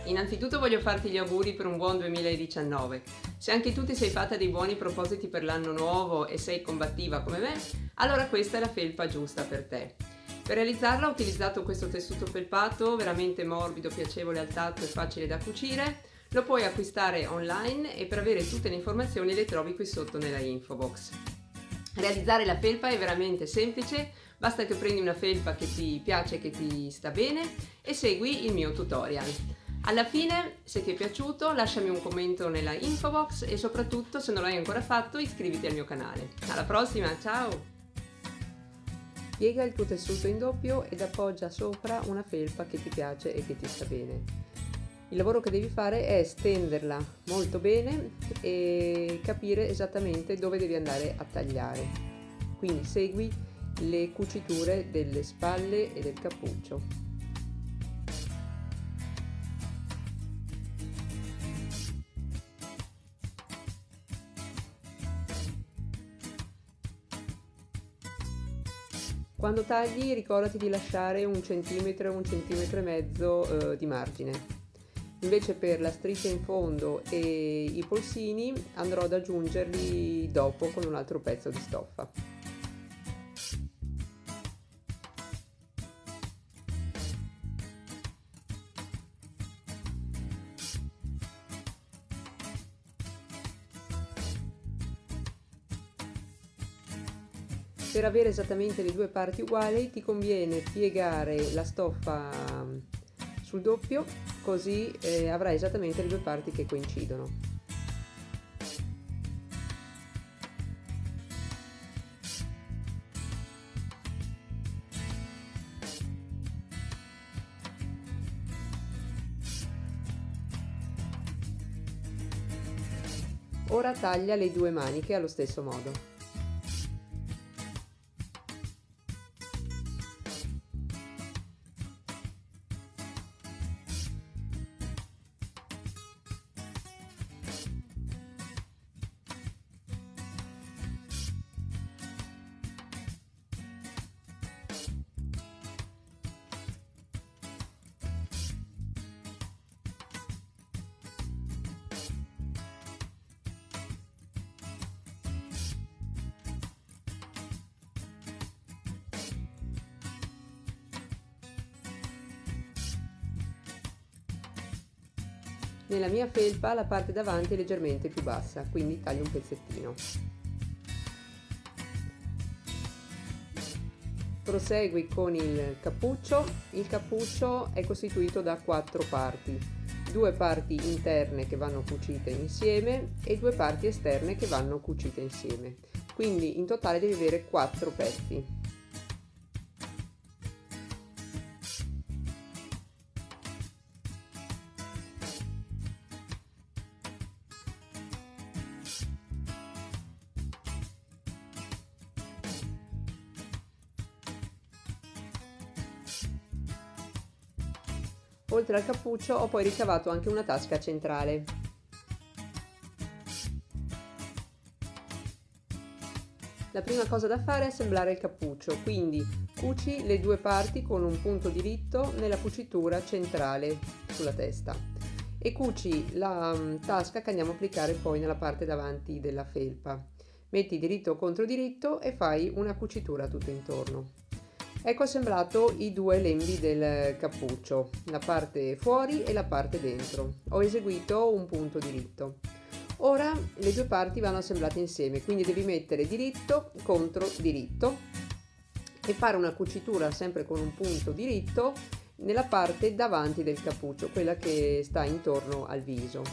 Innanzitutto voglio farti gli auguri per un buon 2019. Se anche tu ti sei fatta dei buoni propositi per l'anno nuovo e sei combattiva come me, allora questa è la felpa giusta per te. Per realizzarla ho utilizzato questo tessuto felpato veramente morbido, piacevole al tatto e facile da cucire. Lo puoi acquistare online e per avere tutte le informazioni le trovi qui sotto nella info box. Realizzare la felpa è veramente semplice, basta che prendi una felpa che ti piace e che ti sta bene e segui il mio tutorial. Alla fine, se ti è piaciuto, lasciami un commento nella info box e soprattutto, se non l'hai ancora fatto, iscriviti al mio canale. Alla prossima, ciao! Piega il tuo tessuto in doppio ed appoggia sopra una felpa che ti piace e che ti sta bene. Il lavoro che devi fare è stenderla molto bene e capire esattamente dove devi andare a tagliare. Quindi segui le cuciture delle spalle e del cappuccio. Quando tagli ricordati di lasciare 1 centimetro e mezzo di margine. Invece per la striscia in fondo e i polsini andrò ad aggiungerli dopo con un altro pezzo di stoffa. Per avere esattamente le due parti uguali ti conviene piegare la stoffa sul doppio, così avrai esattamente le due parti che coincidono. Ora taglia le due maniche allo stesso modo. Nella mia felpa la parte davanti è leggermente più bassa, quindi taglio un pezzettino. Prosegui con il cappuccio. Il cappuccio è costituito da 4 parti, 2 parti interne che vanno cucite insieme e 2 parti esterne che vanno cucite insieme. Quindi in totale devi avere 4 pezzi. Oltre al cappuccio ho poi ricavato anche una tasca centrale. La prima cosa da fare è assemblare il cappuccio, quindi cuci le due parti con un punto diritto nella cucitura centrale sulla testa e cuci la tasca che andiamo a applicare poi nella parte davanti della felpa. Metti diritto contro diritto e fai una cucitura tutto intorno. Ecco assemblato i due lembi del cappuccio, la parte fuori e la parte dentro. Ho eseguito un punto diritto. Ora le due parti vanno assemblate insieme, quindi devi mettere diritto contro diritto e fare una cucitura sempre con un punto diritto nella parte davanti del cappuccio, quella che sta intorno al viso.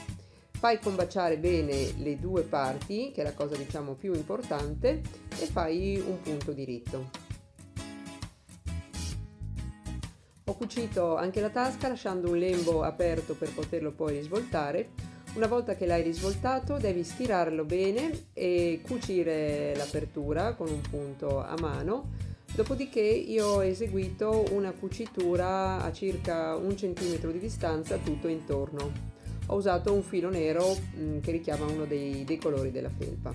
Fai combaciare bene le due parti, che è la cosa diciamo più importante, e fai un punto diritto. Ho cucito anche la tasca lasciando un lembo aperto per poterlo poi risvoltare. Una volta che l'hai risvoltato devi stirarlo bene e cucire l'apertura con un punto a mano. Dopodiché io ho eseguito una cucitura a circa 1 centimetro di distanza tutto intorno. Ho usato un filo nero che richiama uno dei colori della felpa.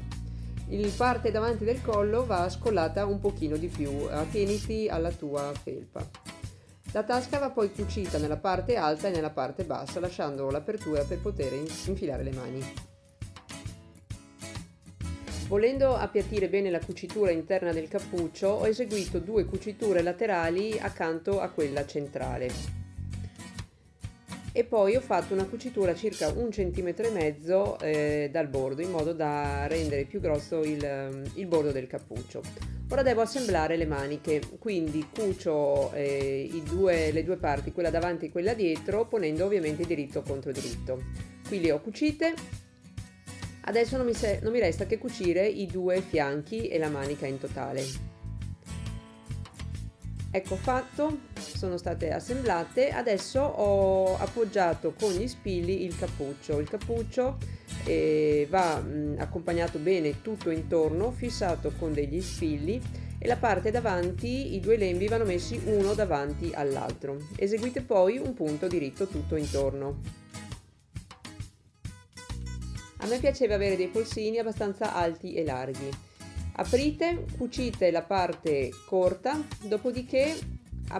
Il parte davanti del collo va scollata un pochino di più, attieniti alla tua felpa. La tasca va poi cucita nella parte alta e nella parte bassa, lasciando l'apertura per poter infilare le mani. Volendo appiattire bene la cucitura interna del cappuccio, ho eseguito 2 cuciture laterali accanto a quella centrale. E poi ho fatto una cucitura circa 1,5 cm dal bordo, in modo da rendere più grosso il bordo del cappuccio. Ora devo assemblare le maniche, quindi cucio le due parti, quella davanti e quella dietro, ponendo ovviamente diritto contro diritto. Qui le ho cucite. Adesso non mi resta che cucire i 2 fianchi e la manica in totale. Ecco fatto, sono state assemblate. Adesso ho appoggiato con gli spilli il cappuccio. Il cappuccio va accompagnato bene tutto intorno, fissato con degli spilli, e la parte davanti, i 2 lembi vanno messi uno davanti all'altro. Eseguite poi un punto diritto tutto intorno. A me piaceva avere dei polsini abbastanza alti e larghi. Aprite, cucite la parte corta, dopodiché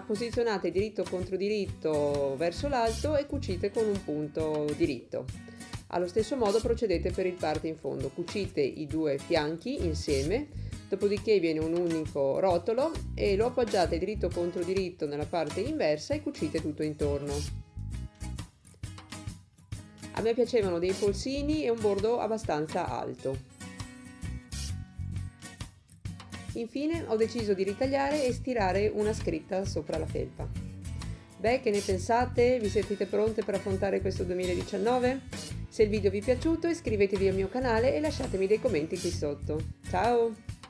posizionate diritto contro diritto verso l'alto e cucite con un punto diritto. Allo stesso modo procedete per il parte in fondo, cucite i 2 fianchi insieme, dopodiché viene un unico rotolo e lo appoggiate diritto contro diritto nella parte inversa e cucite tutto intorno. A me piacevano dei polsini e un bordo abbastanza alto. Infine ho deciso di ritagliare e stirare una scritta sopra la felpa. Beh, che ne pensate? Vi sentite pronte per affrontare questo 2019? Se il video vi è piaciuto iscrivetevi al mio canale e lasciatemi dei commenti qui sotto. Ciao!